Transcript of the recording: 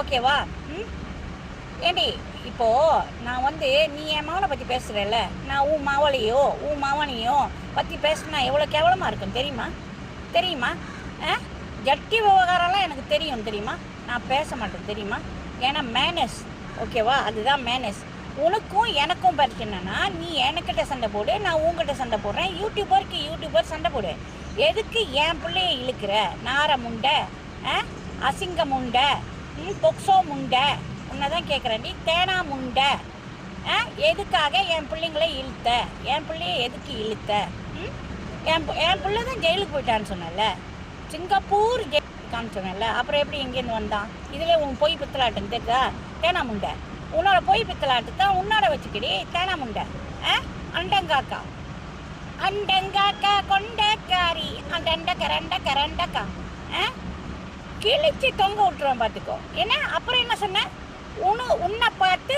ஓகேவா? ம் ஏண்டி இப்போது நான் வந்து நீ என் மகனை பற்றி பேசுகிறல்ல, நான் உன் மவளையோ உன் மவனையோ பற்றி பேசுனா எவ்வளோ கேவலமாக இருக்கும் தெரியுமா? தெரியுமா? ஜட்டி விவகாரம்லாம் எனக்கு தெரியும் தெரியுமா? நான் பேச மாட்டேன் தெரியுமா? ஏன்னா மேனஸ், ஓகேவா? அதுதான் மேனஸ். உனக்கும் எனக்கும் பிரச்சனைனா நீ எனக்கிட்ட சண்டை போடு, நான் உங்ககிட்ட சண்டை போடுறேன். யூடியூபர் சண்டை போடு. எதுக்கு என் பிள்ளைய இழுக்கிற? நார முண்டை, அசிங்க முண்டை, பொக்சோ முண்டை, உன்னை தான் கேட்குறேன். நீ தேனா முண்டை, எதுக்காக என் பிள்ளைங்கள இழுத்த? என் பிள்ளைய எதுக்கு இழுத்த? என் பிள்ளை தான் ஜெயிலுக்கு போயிட்டான்னு சொன்னல, சிங்கப்பூர் ஜெயிலுக்கான்னு சொன்னல, அப்புறம் எப்படி எங்கேருந்து வந்தான்? இதில் உன் பொய் பித்தலாட்டம் தெரியுதா? தேனா முண்டை, உன்னோட பொய் பித்தலாட்டத்தை உன்னோட வச்சுக்கிடி. தேனா முண்டை, அண்டங்காக்கா அண்டங்காக்கா கொண்டக்காரி அண்டண்ட கரண்டக்கா கிழிச்சு தொங்க விட்டுருவேன் பார்த்துக்கோ. என்ன அப்புறம் என்ன சொன்ன? உன்னை பார்த்து